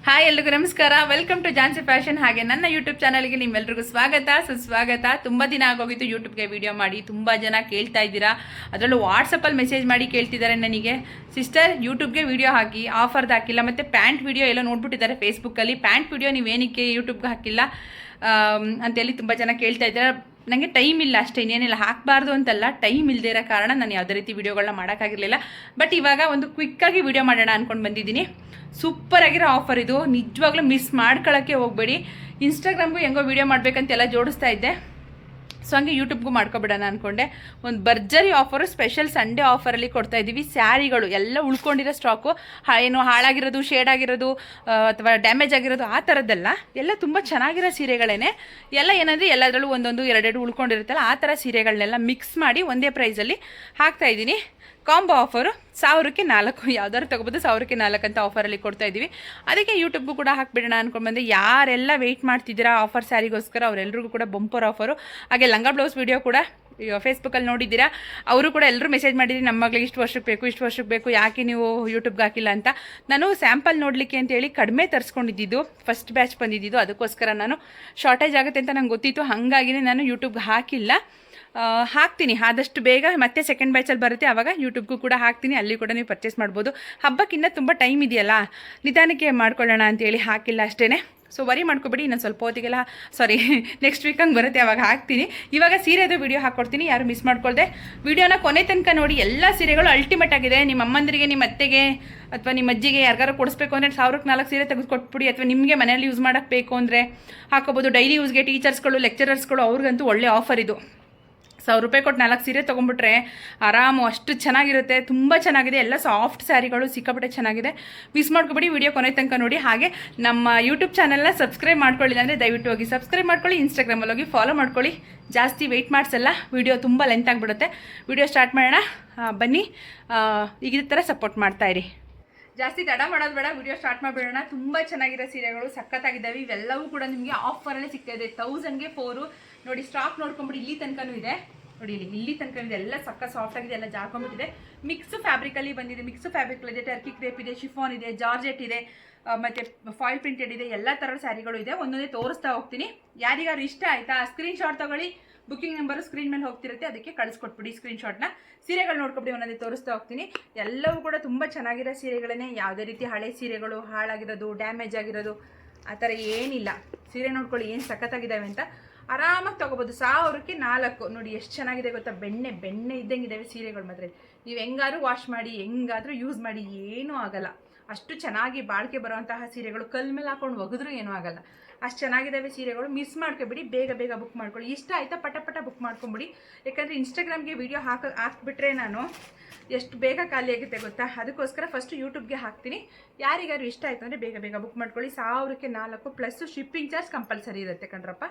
Hi ಎಲ್ರಿಗೂ ನಮಸ್ಕಾರ. Welcome to Jhansi fashion. ಹಾಗೆ ನನ್ನ ಯೂಟ್ಯೂಬ್ ಚಾನಲ್ಗೆ ನಿಮ್ಮೆಲ್ರಿಗೂ ಸ್ವಾಗತ ಸುಸ್ವಾಗತ. ತುಂಬ ದಿನ ಆಗೋಗಿತ್ತು ಯೂಟ್ಯೂಬ್ಗೆ ವಿಡಿಯೋ ಮಾಡಿ. ತುಂಬ ಜನ ಕೇಳ್ತಾ ಇದ್ದೀರಾ, ಅದರಲ್ಲೂ ವಾಟ್ಸಪ್ಪಲ್ಲಿ ಮೆಸೇಜ್ ಮಾಡಿ ಕೇಳ್ತಿದ್ದಾರೆ ನನಗೆ, ಸಿಸ್ಟರ್ ಯೂಟ್ಯೂಬ್ಗೆ ವಿಡಿಯೋ ಹಾಕಿ, ಆಫರ್ದು ಹಾಕಿಲ್ಲ, ಮತ್ತು ಪ್ಯಾಂಟ್ ವಿಡಿಯೋ ಎಲ್ಲ ನೋಡ್ಬಿಟ್ಟಿದ್ದಾರೆ ಫೇಸ್ಬುಕ್ಕಲ್ಲಿ. ಪ್ಯಾಂಟ್ ವಿಡಿಯೋ ನೀವೇನಕ್ಕೆ ಯೂಟ್ಯೂಬ್ಗೆ ಹಾಕಿಲ್ಲ ಅಂತೇಳಿ ತುಂಬ ಜನ ಕೇಳ್ತಾ ಇದ್ದಾರೆ. ನನಗೆ ಟೈಮ್ ಇಲ್ಲ ಅಷ್ಟೇ, ಇನ್ನೇನಿಲ್ಲ. ಹಾಕಬಾರ್ದು ಅಂತಲ್ಲ, ಟೈಮ್ ಇಲ್ಲದೇ ಇರೋ ಕಾರಣ ನಾನು ಯಾವುದೇ ರೀತಿ ವೀಡಿಯೋಗಳನ್ನ ಮಾಡೋಕ್ಕಾಗಿರಲಿಲ್ಲ. ಬಟ್ ಇವಾಗ ಒಂದು ಕ್ವಿಕ್ಕಾಗಿ ವಿಡಿಯೋ ಮಾಡೋಣ ಅಂದ್ಕೊಂಡು ಬಂದಿದ್ದೀನಿ. ಸೂಪರ್ ಆಗಿರೋ ಆಫರ್ ಇದು, ನಿಜವಾಗ್ಲೂ ಮಿಸ್ ಮಾಡ್ಕೊಳ್ಳೋಕ್ಕೆ ಹೋಗಬೇಡಿ. ಇನ್ಸ್ಟಾಗ್ರಾಮ್ಗೂ ಹೆಂಗೋ ವೀಡಿಯೋ ಮಾಡಬೇಕಂತೆಲ್ಲ ಜೋಡಿಸ್ತಾ ಇದ್ದೆ, ಸೊ ಹಂಗೆ ಯೂಟ್ಯೂಬ್ಗೂ ಮಾಡ್ಕೊಬಿಡೋಣ ಅಂದ್ಕೊಂಡೆ. ಒಂದು ಭರ್ಜರಿ ಆಫರು, ಸ್ಪೆಷಲ್ ಸಂಡೇ ಆಫರಲ್ಲಿ ಕೊಡ್ತಾ ಇದ್ದೀವಿ. ಸ್ಯಾರಿಗಳು ಎಲ್ಲ ಉಳ್ಕೊಂಡಿರೋ ಸ್ಟಾಕು, ಏನು ಹಾಳಾಗಿರೋದು, ಶೇಡ್ ಆಗಿರೋದು ಅಥವಾ ಡ್ಯಾಮೇಜ್ ಆಗಿರೋದು ಆ ಥರದ್ದೆಲ್ಲ, ಎಲ್ಲ ತುಂಬ ಚೆನ್ನಾಗಿರೋ ಸೀರೆಗಳೇ. ಎಲ್ಲ ಏನಂದರೆ ಎಲ್ಲದರಲ್ಲೂ ಒಂದೊಂದು ಎರಡೆರಡು ಉಳ್ಕೊಂಡಿರುತ್ತಲ್ಲ, ಆ ಥರ ಸೀರೆಗಳನ್ನೆಲ್ಲ ಮಿಕ್ಸ್ ಮಾಡಿ ಒಂದೇ ಪ್ರೈಸಲ್ಲಿ ಹಾಕ್ತಾಯಿದ್ದೀನಿ. ಕಾಂಬೋ ಆಫರು 1000ಕ್ಕೆ 4, ಯಾವ್ದಾದ್ರು ತೊಗೋಬೋದು, 1000ಕ್ಕೆ 4 ಅಂತ ಆಫರಲ್ಲಿ ಕೊಡ್ತಾ ಇದ್ದೀವಿ. ಅದಕ್ಕೆ ಯೂಟ್ಯೂಬ್ಗೂ ಕೂಡ ಹಾಕ್ಬಿಡೋಣ ಅಂದ್ಕೊಂಡ್ಬಂದೆ. ಯಾರೆಲ್ಲ ವೆಯ್ಟ್ ಮಾಡ್ತಿದ್ದೀರಾ ಆಫರ್ ಸ್ಯಾರಿಗೋಸ್ಕರ, ಅವರೆಲ್ಲರಿಗೂ ಕೂಡ ಬಂಪರ್ ಆಫರು. ಹಾಗೆ ಲಂಗ ಬ್ಲೌಸ್ ವಿಡಿಯೋ ಕೂಡ ಫೇಸ್ಬುಕ್ಕಲ್ಲಿ ನೋಡಿದ್ದೀರಾ, ಅವರು ಕೂಡ ಎಲ್ಲರೂ ಮೆಸೇಜ್ ಮಾಡಿದ್ದೀರಿ, ನಮ್ಮ ಮಗಳಿಗೆ ಇಷ್ಟು ವರ್ಷಕ್ಕೆ ಬೇಕು, ಯಾಕೆ ನೀವು ಯೂಟ್ಯೂಬ್ಗೆ ಹಾಕಿಲ್ಲ ಅಂತ. ನಾನು ಸ್ಯಾಂಪಲ್ ನೋಡಲಿಕ್ಕೆ ಅಂತೇಳಿ ಕಡಿಮೆ ತರಿಸ್ಕೊಂಡಿದ್ದು, ಫಸ್ಟ್ ಬ್ಯಾಚ್ ಬಂದಿದ್ದು, ಅದಕ್ಕೋಸ್ಕರ ನಾನು ಶಾರ್ಟೇಜ್ ಆಗುತ್ತೆ ಅಂತ ನಂಗೆ ಗೊತ್ತಿತ್ತು, ಹಾಗಾಗಿನೇ ನಾನು ಯೂಟ್ಯೂಬ್ಗೆ ಹಾಕಿಲ್ಲ. ಹಾಕ್ತೀನಿ ಆದಷ್ಟು ಬೇಗ, ಮತ್ತೆ ಸೆಕೆಂಡ್ ಬ್ಯಾಚಲ್ಲಿ ಬರುತ್ತೆ, ಆವಾಗ ಯೂಟ್ಯೂಬ್ಗೂ ಕೂಡ ಹಾಕ್ತೀನಿ, ಅಲ್ಲಿ ಕೂಡ ನೀವು ಪರ್ಚೇಸ್ ಮಾಡ್ಬೋದು. ಹಬ್ಬಕ್ಕಿಂತ ತುಂಬ ಟೈಮ್ ಇದೆಯಲ್ಲ, ನಿಧಾನಕ್ಕೆ ಮಾಡ್ಕೊಳ್ಳೋಣ ಅಂತೇಳಿ ಹಾಕಿಲ್ಲ ಅಷ್ಟೇ. ಸೊ ವರಿ ಮಾಡ್ಕೊಬೇಡಿ, ಇನ್ನೊಂದು ಸ್ವಲ್ಪ ಹೊತ್ತಿಗೆಲ್ಲ, ನೆಕ್ಸ್ಟ್ ವೀಕ್ ಹಂಗೆ ಬರುತ್ತೆ, ಅವಾಗ ಹಾಕ್ತೀನಿ. ಇವಾಗ ಸೀರೆದು ವಿಡಿಯೋ ಹಾಕ್ಕೊಡ್ತೀನಿ, ಯಾರು ಮಿಸ್ ಮಾಡ್ಕೊಳ್ದೆ ವಿಡಿಯೋನ ಕೊನೆ ತನಕ ನೋಡಿ. ಎಲ್ಲ ಸೀರೆಗಳು ಅಲ್ಟಿಮೇಟ್ ಆಗಿದೆ. ನಿಮ್ಮ ಅಮ್ಮಂದಿರಿಗೆ, ನಿಮ್ಮ ಅತ್ತೆಗೆ ಅಥವಾ ನಿಮ್ಮ ಅಜ್ಜಿಗೆ ಯಾರಿಗಾರು ಕೊಡಿಸ್ಬೇಕು ಅಂದರೆ 1000ಕ್ಕೆ 4 ಸೀರೆ ತೆಗೆದು ಕೊಟ್ಬಿಡಿ. ಅಥವಾ ನಿಮಗೆ ಮನೆಯಲ್ಲಿ ಯೂಸ್ ಮಾಡೋಕ್ಕೆ ಬೇಕು ಅಂದರೆ ಹಾಕೋಬೋದು. ಡೈಲಿ ಯೂಸ್ಗೆ ಟೀಚರ್ಸ್ಗಳು, ಲೆಕ್ಚರರ್ಸ್ಗಳು, ಅವ್ರಿಗಂತೂ ಒಳ್ಳೆ ಆಫರ್ ಇದು. 1000 ರೂಪಾಯಿ ಕೊಟ್ಟು 4 ಸೀರೆ ತೊಗೊಂಡ್ಬಿಟ್ರೆ ಆರಾಮು, ಅಷ್ಟು ಚೆನ್ನಾಗಿರುತ್ತೆ. ತುಂಬ ಚೆನ್ನಾಗಿದೆ, ಎಲ್ಲ ಸಾಫ್ಟ್ ಸ್ಯಾರಿಗಳು ಸಿಕ್ಕಾಪಟ್ಟೆ ಚೆನ್ನಾಗಿದೆ. ಮಿಸ್ ಮಾಡ್ಕೊಬೇಡಿ, ವಿಡಿಯೋ ಕೊನೆ ತನಕ ನೋಡಿ. ಹಾಗೆ ನಮ್ಮ ಯೂಟ್ಯೂಬ್ ಚಾನಲ್ನ ಸಬ್ಸ್ಕ್ರೈಬ್ ಮಾಡ್ಕೊಳ್ಳಿಲ್ಲ ಅಂದರೆ ದಯವಿಟ್ಟು ಹೋಗಿ ಸಬ್ಸ್ಕ್ರೈಬ್ ಮಾಡ್ಕೊಳ್ಳಿ. ಇನ್ಸ್ಟಾಗ್ರಾಮಲ್ಲಿ ಹೋಗಿ ಫಾಲೋ ಮಾಡ್ಕೊಳ್ಳಿ. ಜಾಸ್ತಿ ವೆಯ್ಟ್ ಮಾಡಿಸಲ್ಲ, ವಿಡಿಯೋ ತುಂಬ ಲೆಂತ್ ಆಗಿಬಿಡುತ್ತೆ. ವಿಡಿಯೋ ಸ್ಟಾರ್ಟ್ ಮಾಡೋಣ ಬನ್ನಿ. ಈಗ ಈ ಥರ ಸಪೋರ್ಟ್ ಮಾಡ್ತಾಯಿರಿ. ಜಾಸ್ತಿ ತಡ ಮಾಡೋದು ಬೇಡ, ವಿಡಿಯೋ ಸ್ಟಾರ್ಟ್ ಮಾಡಿಬಿಡೋಣ. ತುಂಬ ಚೆನ್ನಾಗಿರೋ ಸೀರೆಗಳು ಸಖತ್ತಾಗಿದ್ದಾವೆ. ಇವೆಲ್ಲವೂ ಕೂಡ ನಿಮಗೆ ಆಫರಲ್ಲೇ ಸಿಗ್ತಾ ಇದೆ. 1000ಗೆ 4 ನೋಡಿ. ಸ್ಟಾಕ್ ನೋಡ್ಕೊಂಬಿಡಿ, ಇಲ್ಲಿ ತನಕನೂ ಇದೆ ನೋಡಿ, ಇಲ್ಲಿ ತನಕ ಇದೆ. ಎಲ್ಲ ಸಕ್ಕ ಸಾಫ್ಟ್ ಆಗಿದೆ, ಎಲ್ಲ ಜಾರ್ಕೊಂಡ್ಬಿಟ್ಟಿದೆ. ಮಿಕ್ಸ್ ಫ್ಯಾಬ್ರಿಕಲ್ಲಿ ಬಂದಿದೆ. ಮಿಕ್ಸ್ ಫ್ಯಾಬ್ರಿಕಲ್ ಇದೆ, ಟರ್ಕಿ ಕ್ರೇಪ್ ಇದೆ, ಶಿಫಾನ್ ಇದೆ, ಜಾರ್ಜೆಟ್ ಇದೆ, ಮತ್ತು ಫಾಯಿಲ್ ಪ್ರಿಂಟೆಡ್ ಇದೆ. ಎಲ್ಲ ಥರದ ಸ್ಯಾರಿಗಳು ಇದೆ. ಒಂದೊಂದೇ ತೋರಿಸ್ತಾ ಹೋಗ್ತೀನಿ. ಯಾರಿಗಾರು ಇಷ್ಟ ಆಯಿತಾ ಸ್ಕ್ರೀನ್ ಶಾಟ್ ತಗೊಳ್ಳಿ. ಬುಕ್ಕಿಂಗ್ ನಂಬರು ಸ್ಕ್ರೀನ್ ಮೇಲೆ ಹೋಗ್ತಿರುತ್ತೆ, ಅದಕ್ಕೆ ಕಳಿಸ್ಕೊಟ್ಬಿಡಿ ಸ್ಕ್ರೀನ್ ಶಾಟ್ನ. ಸೀರೆಗಳು ನೋಡ್ಕೊಬಿಡಿ, ಒಂದೊಂದೇ ತೋರಿಸ್ತಾ ಹೋಗ್ತೀನಿ. ಎಲ್ಲವೂ ಕೂಡ ತುಂಬ ಚೆನ್ನಾಗಿರೋ ಸೀರೆಗಳೇ. ಯಾವುದೇ ರೀತಿ ಹಳೆ ಸೀರೆಗಳು, ಹಾಳಾಗಿರೋದು, ಡ್ಯಾಮೇಜ್ ಆಗಿರೋದು ಆ ಥರ ಏನಿಲ್ಲ. ಸೀರೆ ನೋಡ್ಕೊಳ್ಳಿ ಏನು ಸಖತ್ತಾಗಿದ್ದಾವೆ ಅಂತ. ಆರಾಮಾಗಿ ತೊಗೋಬೋದು. 1000ಕ್ಕೆ 4 ನೋಡಿ, ಎಷ್ಟು ಚೆನ್ನಾಗಿದೆ ಗೊತ್ತಾ. ಬೆಣ್ಣೆ ಇದ್ದಂಗಿದ್ದಾವೆ ಸೀರೆಗಳು. ಮಾತ್ರ ನೀವು ಹೆಂಗಾದ್ರೂ ವಾಶ್ ಮಾಡಿ, ಹೆಂಗಾದ್ರೂ ಯೂಸ್ ಮಾಡಿ, ಏನೂ ಆಗಲ್ಲ. ಅಷ್ಟು ಚೆನ್ನಾಗಿ ಬಾಳಿಕೆ ಬರುವಂತಹ ಸೀರೆಗಳು. ಕಲ್ ಮೇಲೆ ಹಾಕೊಂಡು ಒಗೆದ್ರೂ ಏನೂ ಆಗಲ್ಲ, ಅಷ್ಟು ಚೆನ್ನಾಗಿದ್ದಾವೆ ಸೀರೆಗಳು. ಮಿಸ್ ಮಾಡ್ಕೊಬಿಡಿ, ಬೇಗ ಬುಕ್ ಮಾಡ್ಕೊಳ್ಳಿ. ಇಷ್ಟ ಆಯಿತಾ ಪಟ ಬುಕ್ ಮಾಡ್ಕೊಂಬಿಡಿ. ಯಾಕಂದರೆ ಇನ್ಸ್ಟಾಗ್ರಾಮ್ಗೆ ವಿಡಿಯೋ ಹಾಕಿಬಿಟ್ರೆ ನಾನು ಎಷ್ಟು ಬೇಗ ಖಾಲಿ ಆಗುತ್ತೆ ಗೊತ್ತಾ. ಅದಕ್ಕೋಸ್ಕರ ಫಸ್ಟು ಯೂಟ್ಯೂಬ್ಗೆ ಹಾಕ್ತೀನಿ. ಯಾರಿಗಾರು ಇಷ್ಟ ಆಯಿತು ಅಂದರೆ ಬೇಗ ಬುಕ್ ಮಾಡ್ಕೊಳ್ಳಿ. 1000ಕ್ಕೆ 4 ಪ್ಲಸ್ ಶಿಪ್ಪಿಂಗ್ ಚಾರ್ಜ್ ಕಂಪಲ್ಸರಿ ಇರುತ್ತೆ ಕಣ್ರಪ್ಪ.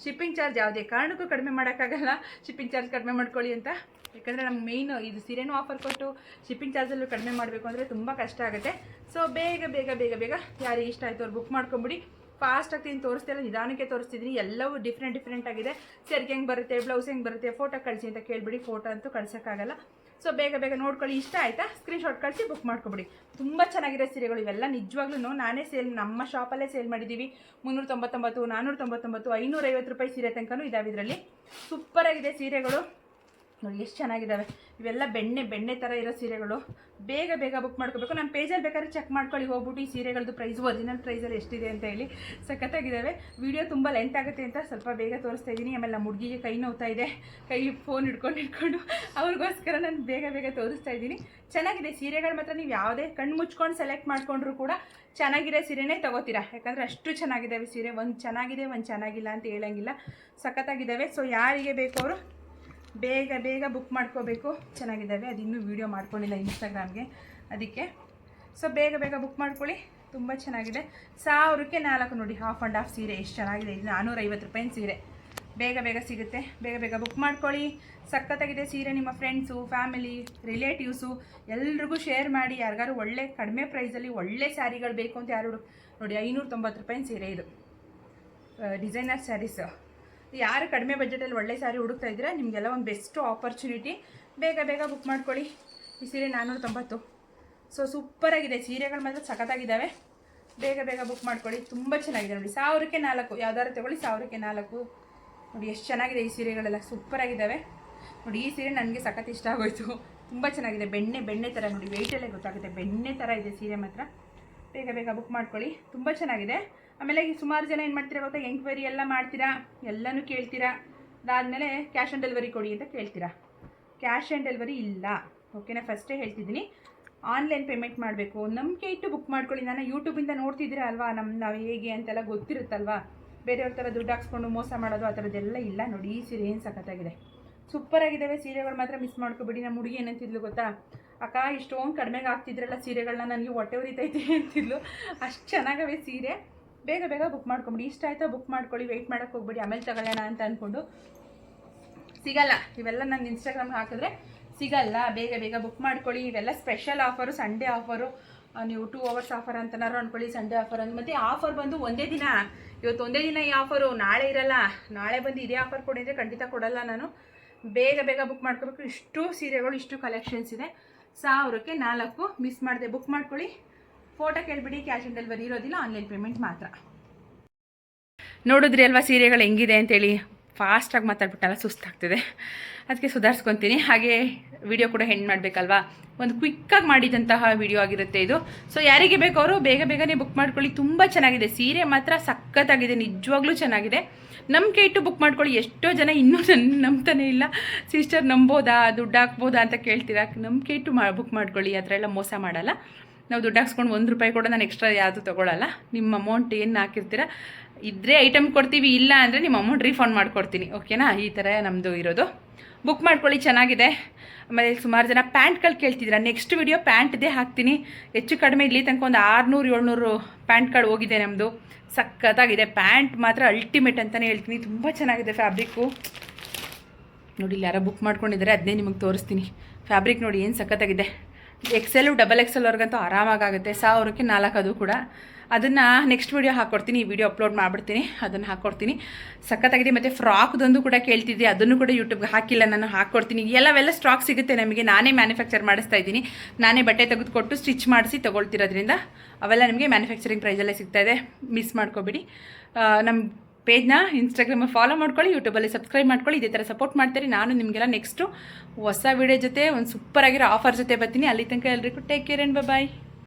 ಶಿಪ್ಪಿಂಗ್ ಚಾರ್ಜ್ ಯಾವುದೇ ಕಾರಣಕ್ಕೂ ಕಡಿಮೆ ಮಾಡೋಕ್ಕಾಗಲ್ಲ. ಶಿಪ್ಪಿಂಗ್ ಚಾರ್ಜ್ ಕಡಿಮೆ ಮಾಡ್ಕೊಳ್ಳಿ ಅಂತ. ಯಾಕಂದರೆ ನಮ್ಗೆ ಮೇಯ್ನು ಇದು ಸೀರೆನೂ ಆಫರ್ ಕೊಟ್ಟು ಶಿಪ್ಪಿಂಗ್ ಚಾರ್ಜಲ್ಲೂ ಕಡಿಮೆ ಮಾಡಬೇಕು ಅಂದರೆ ತುಂಬ ಕಷ್ಟ ಆಗುತ್ತೆ. ಸೊ ಬೇಗ ಯಾರಿಗೆ ಇಷ್ಟ ಆಯಿತು ಅವ್ರು ಬುಕ್ ಮಾಡ್ಕೊಂಬಿಡಿ. ಫಾಸ್ಟ್ ಆಗ್ತೀನಿ, ತೋರಿಸ್ತಿಲ್ಲ, ನಿಧಾನಕ್ಕೆ ತೋರಿಸ್ತಿದ್ದೀನಿ. ಎಲ್ಲವೂ ಡಿಫ್ರೆಂಟ್ ಆಗಿದೆ. ಸೆರ್ಗೆ ಹೆಂಗೆ ಬರುತ್ತೆ, ಬ್ಲೌಸ್ ಹೆಂಗೆ ಬರುತ್ತೆ, ಫೋಟೋ ಕಳಿಸಿ ಅಂತ ಕೇಳಿಬಿಡಿ. ಫೋಟೋ ಅಂತೂ ಕಳ್ಸೋಕ್ಕಾಗಲ್ಲ. ಸೊ ಬೇಗ ನೋಡ್ಕೊಳ್ಳಿ. ಇಷ್ಟ ಆಯಿತಾ ಸ್ಕ್ರೀನ್ಶಾಟ್ ಕಳಿಸಿ ಬುಕ್ ಮಾಡ್ಕೊಬಿಡಿ. ತುಂಬ ಚೆನ್ನಾಗಿರೋ ಸೀರೆಗಳು ಇವೆಲ್ಲ. ನಿಜವಾಗ್ಲೂ ನಾನೇ ನಮ್ಮ ಶಾಪಲ್ಲೇ ಸೇಲ್ ಮಾಡಿದ್ದೀವಿ. 399, 499, 550 ರೂಪಾಯಿ ಸೀರೆ ತನಕನೂ ಇದ್ದಾವೆ ಇದರಲ್ಲಿ. ಸೂಪರಾಗಿದೆ ಸೀರೆಗಳು ನೋಡಿ, ಎಷ್ಟು ಚೆನ್ನಾಗಿದ್ದಾವೆ. ಇವೆಲ್ಲ ಬೆಣ್ಣೆ ಥರ ಇರೋ ಸೀರೆಗಳು. ಬೇಗ ಬುಕ್ ಮಾಡ್ಕೋಬೇಕು. ನಮ್ಮ ಪೇಜಲ್ಲಿ ಬೇಕಾದ್ರೆ ಚೆಕ್ ಮಾಡ್ಕೊಳ್ಳಿ, ಹೋಗ್ಬಿಟ್ಟು ಈ ಸೀರೆಗಳದ್ದು ಪ್ರೈಸ್, ಒರಿಜಿನಲ್ ಪ್ರೈಸಲ್ಲಿ ಎಷ್ಟಿದೆ ಅಂತ ಹೇಳಿ. ಸಖತ್ತಾಗಿದ್ದಾವೆ. ವಿಡಿಯೋ ತುಂಬ ಲೆಂತ್ ಆಗುತ್ತೆ ಅಂತ ಸ್ವಲ್ಪ ಬೇಗ ತೋರಿಸ್ತಾ ಇದ್ದೀನಿ. ಆಮೇಲೆ ನಮ್ಮ ಹುಡುಗಿಗೆ ಕೈ ನೋವ್ತಾ ಇದೆ, ಕೈಲಿ ಫೋನ್ ಹಿಡ್ಕೊಂಡು ಅವ್ರಿಗೋಸ್ಕರ ನಾನು ಬೇಗ ತೋರಿಸ್ತಾ ಇದ್ದೀನಿ. ಚೆನ್ನಾಗಿದೆ ಸೀರೆಗಳು ಮಾತ್ರ. ನೀವು ಯಾವುದೇ ಕಣ್ಣು ಮುಚ್ಕೊಂಡು ಸೆಲೆಕ್ಟ್ ಮಾಡಿಕೊಂಡ್ರು ಕೂಡ ಚೆನ್ನಾಗಿರೋ ಸೀರೆನೇ ತೊಗೋತೀರಾ. ಯಾಕಂದರೆ ಅಷ್ಟು ಚೆನ್ನಾಗಿದ್ದಾವೆ ಸೀರೆ. ಒಂದು ಚೆನ್ನಾಗಿದೆ, ಒಂದು ಚೆನ್ನಾಗಿಲ್ಲ ಅಂತ ಹೇಳೋಂಗಿಲ್ಲ. ಸಖತ್ತಾಗಿದ್ದಾವೆ. ಸೊ ಯಾರಿಗೆ ಬೇಕು ಅವರು ಬೇಗ ಬುಕ್ ಮಾಡ್ಕೋಬೇಕು. ಚೆನ್ನಾಗಿದ್ದಾವೆ. ಅದು ಇನ್ನೂ ವೀಡಿಯೋ ಮಾಡ್ಕೊಂಡಿಲ್ಲ ಇನ್ಸ್ಟಾಗ್ರಾಮ್ಗೆ, ಅದಕ್ಕೆ. ಸೊ ಬೇಗ ಬುಕ್ ಮಾಡ್ಕೊಳ್ಳಿ. ತುಂಬ ಚೆನ್ನಾಗಿದೆ. 1000ಕ್ಕೆ 4 ನೋಡಿ, ಹಾಫ್ ಆ್ಯಂಡ್ ಹಾಫ್ ಸೀರೆ ಎಷ್ಟು ಚೆನ್ನಾಗಿದೆ. ಇದು 450 ರೂಪಾಯಿನ ಸೀರೆ. ಬೇಗ ಸಿಗುತ್ತೆ. ಬೇಗ ಬುಕ್ ಮಾಡ್ಕೊಳ್ಳಿ. ಸಖತ್ತಾಗಿದೆ ಸೀರೆ. ನಿಮ್ಮ ಫ್ರೆಂಡ್ಸು, ಫ್ಯಾಮಿಲಿ, ರಿಲೇಟಿವ್ಸು ಎಲ್ರಿಗೂ ಶೇರ್ ಮಾಡಿ. ಯಾರಿಗಾರು ಒಳ್ಳೆ ಕಡಿಮೆ ಪ್ರೈಸಲ್ಲಿ ಒಳ್ಳೆ ಸ್ಯಾರಿಗಳು ಬೇಕು ಅಂತ ಯಾರು ನೋಡಿ, 590 ರೂಪಾಯಿನ ಸೀರೆ ಇದು. ಡಿಸೈನರ್ ಸ್ಯಾರೀಸು. ಯಾರು ಕಡಿಮೆ ಬಜೆಟಲ್ಲಿ ಒಳ್ಳೆ ಸ್ಯಾರಿ ಹುಡುಕ್ತಾ ಇದ್ದೀರಾ, ನಿಮಗೆಲ್ಲ ಒಂದು ಬೆಸ್ಟ್ ಆಪರ್ಚುನಿಟಿ. ಬೇಗ ಬುಕ್ ಮಾಡ್ಕೊಳ್ಳಿ. ಈ ಸೀರೆ 490. ಸೊ ಸೂಪರಾಗಿದೆ ಸೀರೆಗಳು ಮಾತ್ರ ಸಖತ್ತಾಗಿದ್ದಾವೆ. ಬೇಗ ಬೇಗ ಬುಕ್ ಮಾಡ್ಕೊಳ್ಳಿ. ತುಂಬ ಚೆನ್ನಾಗಿದೆ ನೋಡಿ, 1000ಕ್ಕೆ 4. ಯಾವ್ದಾದ್ರು ತೊಗೊಳ್ಳಿ 1000ಕ್ಕೆ 4. ನೋಡಿ ಎಷ್ಟು ಚೆನ್ನಾಗಿದೆ ಈ ಸೀರೆಗಳೆಲ್ಲ, ಸೂಪರಾಗಿದ್ದಾವೆ ನೋಡಿ. ಈ ಸೀರೆ ನನಗೆ ಸಖತ್ ಇಷ್ಟ ಆಗೋಯ್ತು, ತುಂಬ ಚೆನ್ನಾಗಿದೆ. ಬೆಣ್ಣೆ ಥರ ನೋಡಿ, ವೆಯ್ಟಲ್ಲೇ ಗೊತ್ತಾಗುತ್ತೆ, ಬೆಣ್ಣೆ ಥರ ಇದೆ ಸೀರೆ ಮಾತ್ರ. ಬೇಗ ಬೇಗ ಬುಕ್ ಮಾಡ್ಕೊಳ್ಳಿ, ತುಂಬ ಚೆನ್ನಾಗಿದೆ. ಆಮೇಲೆ ಸುಮಾರು ಜನ ಏನು ಮಾಡ್ತೀರಾ ಗೊತ್ತಾ, ಎಂಕ್ವೈರಿ ಎಲ್ಲ ಮಾಡ್ತೀರಾ, ಎಲ್ಲನೂ ಕೇಳ್ತೀರಾ. ಅದಾದಮೇಲೆ ಕ್ಯಾಶ್ ಆನ್ ಡೆಲಿವರಿ ಕೊಡಿ ಅಂತ ಕೇಳ್ತೀರಾ. ಕ್ಯಾಶ್ ಆನ್ ಡೆಲಿವರಿ ಇಲ್ಲ, ಓಕೆನಾ? ಫಸ್ಟೇ ಹೇಳ್ತಿದ್ದೀನಿ, ಆನ್ಲೈನ್ ಪೇಮೆಂಟ್ ಮಾಡಬೇಕು. ನಂಬಿಕೆ ಇಟ್ಟು ಬುಕ್ ಮಾಡ್ಕೊಳ್ಳಿ. ನಾನು ಯೂಟ್ಯೂಬಿಂದ ನೋಡ್ತಿದ್ದೀರಾ ಅಲ್ವಾ, ನಾವು ಹೇಗೆ ಅಂತೆಲ್ಲ ಗೊತ್ತಿರುತ್ತಲ್ವಾ. ಬೇರೆಯವ್ರ ಥರ ದುಡ್ಡು ಹಾಕ್ಸ್ಕೊಂಡು ಮೋಸ ಮಾಡೋದು ಆ ಥರದ್ದೆಲ್ಲ ಇಲ್ಲ. ನೋಡಿ ಈ ಸೀರೆ ಏನು ಸಖತ್ತಾಗಿದೆ, ಸೂಪರಾಗಿದ್ದಾವೆ ಸೀರೆಗಳು ಮಾತ್ರ. ಮಿಸ್ ಮಾಡ್ಕೊಬಿಡಿ. ನಮ್ಮ ಹುಡುಗಿ ಏನಂತಿದ್ಲು ಗೊತ್ತಾ, ಅಕ್ಕ ಇಷ್ಟೊಂದು ಕಡಿಮೆಗೆ ಆಗ್ತಿದ್ರಲ್ಲ ಸೀರೆಗಳನ್ನ, ನನಗೆ ಹೊಟ್ಟೆ ಉರಿತೈತೆ ಅಂತಿದ್ಲು. ಅಷ್ಟು ಚೆನ್ನಾಗವೆ ಸೀರೆ. ಬೇಗ ಬೇಗ ಬುಕ್ ಮಾಡ್ಕೊಂಬಿಡಿ. ಇಷ್ಟ ಆಯಿತಾ ಬುಕ್ ಮಾಡ್ಕೊಳ್ಳಿ, ವೆಯ್ಟ್ ಮಾಡೋಕ್ಕೆ ಹೋಗ್ಬಿಡಿ, ಆಮೇಲೆ ತಗೊಳ್ಳೋಣ ಅಂತ ಅಂದ್ಕೊಂಡು. ಸಿಗಲ್ಲ ಇವೆಲ್ಲ, ನಾನು ಇನ್ಸ್ಟಾಗ್ರಾಮ್ಗೆ ಹಾಕಿದ್ರೆ ಸಿಗಲ್ಲ. ಬೇಗ ಬೇಗ ಬುಕ್ ಮಾಡ್ಕೊಳ್ಳಿ. ಇವೆಲ್ಲ ಸ್ಪೆಷಲ್ ಆಫರು, ಸಂಡೇ ಆಫರು. ನೀವು 2 hours ಆಫರ್ ಅಂತನಾರು ಅಂದ್ಕೊಳ್ಳಿ, ಸಂಡೇ ಆಫರ್ ಅಂತ. ಮತ್ತು ಆಫರ್ ಬಂದು ಒಂದೇ ದಿನ, ಇವತ್ತು ಒಂದೇ ದಿನ ಈ ಆಫರು, ನಾಳೆ ಇರಲ್ಲ. ನಾಳೆ ಬಂದು ಇದೇ ಆಫರ್ ಕೊಡಿದರೆ ಖಂಡಿತ ಕೊಡಲ್ಲ ನಾನು. ಬೇಗ ಬೇಗ ಬುಕ್ ಮಾಡ್ಕೋಬೇಕು. ಇಷ್ಟು ಸೀರೆಗಳು, ಇಷ್ಟು ಕಲೆಕ್ಷನ್ಸ್ ಇದೆ. 1000ಕ್ಕೆ 4. ಮಿಸ್ ಮಾಡಿದೆ, ಬುಕ್ ಮಾಡ್ಕೊಳ್ಳಿ. ಫೋಟೋ ಕೇಳಿಬಿಡಿ, ಕ್ಯಾಶ್ ಆನ್ ಡೆಲಿವರಿ ಇರೋದಿಲ್ಲ, ಆನ್ಲೈನ್ ಪೇಮೆಂಟ್ ಮಾತ್ರ. ನೋಡಿದ್ರಿ ಅಲ್ವಾ ಸೀರೆಗಳು ಹೆಂಗಿದೆ ಅಂತೇಳಿ. ಫಾಸ್ಟಾಗಿ ಮಾತಾಡ್ಬಿಟ್ಟಲ್ಲ, ಸುಸ್ತಾಗ್ತಿದೆ, ಅದಕ್ಕೆ ಸುಧಾರಿಸ್ಕೊತೀನಿ. ಹಾಗೆ ವಿಡಿಯೋ ಕೂಡ ಹೆಣ್ಣು ಮಾಡಬೇಕಲ್ವಾ, ಒಂದು ಕ್ವಿಕ್ಕಾಗಿ ಮಾಡಿದಂತಹ ವಿಡಿಯೋ ಆಗಿರುತ್ತೆ ಇದು. ಸೊ ಯಾರಿಗೆ ಬೇಕು ಅವರು ಬೇಗ ಬೇಗನೆ ಬುಕ್ ಮಾಡ್ಕೊಳ್ಳಿ. ತುಂಬ ಚೆನ್ನಾಗಿದೆ ಸೀರೆ ಮಾತ್ರ, ಸಖತ್ತಾಗಿದೆ, ನಿಜವಾಗ್ಲೂ ಚೆನ್ನಾಗಿದೆ. ನಂಬಿಕೆ ಇಟ್ಟು ಬುಕ್ ಮಾಡ್ಕೊಳ್ಳಿ. ಎಷ್ಟೋ ಜನ ಇನ್ನೂ ನಂಬ್ತಾನೆ ಇಲ್ಲ. ಸಿಸ್ಟರ್ ನಂಬೋದಾ, ದುಡ್ಡು ಹಾಕ್ಬೋದಾ ಅಂತ ಕೇಳ್ತೀರಾ. ನಂಬಿಕೆ ಇಟ್ಟು ಬುಕ್ ಮಾಡ್ಕೊಳ್ಳಿ, ಆ ಥರ ಎಲ್ಲ ಮೋಸ ಮಾಡಲ್ಲ. ನಾವು ದುಡ್ಡು ಹಾಕ್ಸ್ಕೊಂಡು 1 ರೂಪಾಯಿ ಕೂಡ ನಾನು ಎಕ್ಸ್ಟ್ರಾ ಯಾವುದು ತೊಗೊಳ್ಳಲ್ಲ. ನಿಮ್ಮ ಅಮೌಂಟ್ ಏನು ಹಾಕಿರ್ತೀರ ಇದ್ದರೆ ಐಟಮ್ ಕೊಡ್ತೀವಿ, ಇಲ್ಲ ಅಂದರೆ ನಿಮ್ಮ ಅಮೌಂಟ್ ರೀಫಂಡ್ ಮಾಡಿಕೊಡ್ತೀನಿ, ಓಕೆನಾ? ಈ ಥರ ನಮ್ಮದು ಇರೋದು. ಬುಕ್ ಮಾಡ್ಕೊಳ್ಳಿ, ಚೆನ್ನಾಗಿದೆ. ಆಮೇಲೆ ಸುಮಾರು ಜನ ಪ್ಯಾಂಟ್ಗಳು ಕೇಳ್ತಿದ್ದೀರಾ. ನೆಕ್ಸ್ಟ್ ವಿಡಿಯೋ ಪ್ಯಾಂಟ್ದೇ ಹಾಕ್ತೀನಿ. ಹೆಚ್ಚು ಕಡಿಮೆ ಇಲ್ಲಿ ತನಕ ಒಂದು 600-700 ಪ್ಯಾಂಟ್ಗಳು ಹೋಗಿದೆ ನಮ್ಮದು. ಸಖತ್ತಾಗಿದೆ ಪ್ಯಾಂಟ್ ಮಾತ್ರ, ಅಲ್ಟಿಮೇಟ್ ಅಂತಲೇ ಹೇಳ್ತೀನಿ. ತುಂಬ ಚೆನ್ನಾಗಿದೆ ಫ್ಯಾಬ್ರಿಕ್ಕು. ನೋಡಿ ಇಲ್ಲಿ ಯಾರೋ ಬುಕ್ ಮಾಡ್ಕೊಂಡಿದ್ದಾರೆ, ಅದನ್ನೇ ನಿಮಗೆ ತೋರಿಸ್ತೀನಿ. ಫ್ಯಾಬ್ರಿಕ್ ನೋಡಿ ಏನು ಸಖತ್ತಾಗಿದೆ. XL XXL ಅವ್ರಿಗಂತೂ ಆರಾಮಾಗುತ್ತೆ. 1000ಕ್ಕೆ 4 ಅದು ಕೂಡ. ಅದನ್ನು ನೆಕ್ಸ್ಟ್ ವೀಡಿಯೋ ಹಾಕ್ಕೊಡ್ತೀನಿ. ಈ ವಿಡಿಯೋ ಅಪ್ಲೋಡ್ ಮಾಡಿಬಿಡ್ತೀನಿ, ಅದನ್ನು ಹಾಕ್ಕೊಡ್ತೀನಿ. ಸಖತ್ತಾಗಿದೆ. ಮತ್ತು ಫ್ರಾಕ್ದೊಂದು ಕೂಡ ಕೇಳ್ತಿದ್ದೆ, ಅದನ್ನು ಕೂಡ ಯೂಟ್ಯೂಬ್ಗೆ ಹಾಕಿಲ್ಲ, ನಾನು ಹಾಕ್ಕೊಡ್ತೀನಿ. ಎಲ್ಲವೆಲ್ಲ ಸ್ಟಾಕ್ ಸಿಗುತ್ತೆ ನಮಗೆ. ನಾನೇ ಮ್ಯಾನುಫ್ಯಾಕ್ಚರ್ ಮಾಡಿಸ್ತಾ ಇದ್ದೀನಿ, ನಾನೇ ಬಟ್ಟೆ ತೆಗೆದುಕೊಟ್ಟು ಸ್ಟಿಚ್ ಮಾಡಿಸಿ ತೊಗೊಳ್ತಿರೋದ್ರಿಂದ ಅವೆಲ್ಲ ನಿಮಗೆ ಮ್ಯಾನುಫ್ಯಾಕ್ಚರಿಂಗ್ ಪ್ರೈಸಲ್ಲೇ ಸಿಗ್ತಾಯಿದೆ. ಮಿಸ್ ಮಾಡ್ಕೊಬಿಡಿ. ನಮ್ಮ ಪೇಜ್ನ ಇನ್ಸ್ಟಾಗ್ರಾಮಲ್ಲಿ ಫಾಲೋ ಮಾಡ್ಕೊಳ್ಳಿ, ಯೂಟ್ಯೂಬಲ್ಲಿ ಸಬ್ಸ್ಕ್ರೈಬ್ ಮಾಡ್ಕೊಳ್ಳಿ. ಇದೇ ಥರ ಸಪೋರ್ಟ್ ಮಾಡ್ತೀರಿ. ನಾನು ನಿಮಗೆಲ್ಲ ನೆಕ್ಸ್ಟು ಹೊಸ ವೀಡಿಯೋ ಜೊತೆ ಒಂದು ಸೂಪರಾಗಿರೋ ಆಫರ್ ಜೊತೆ ಬರ್ತೀನಿ. ಅಲ್ಲಿ ತನಕ ಎಲ್ರಿಗೂ ಟೇಕ್ ಕೇರ್ ಆ್ಯಂಡ್ ಬಾಯ್.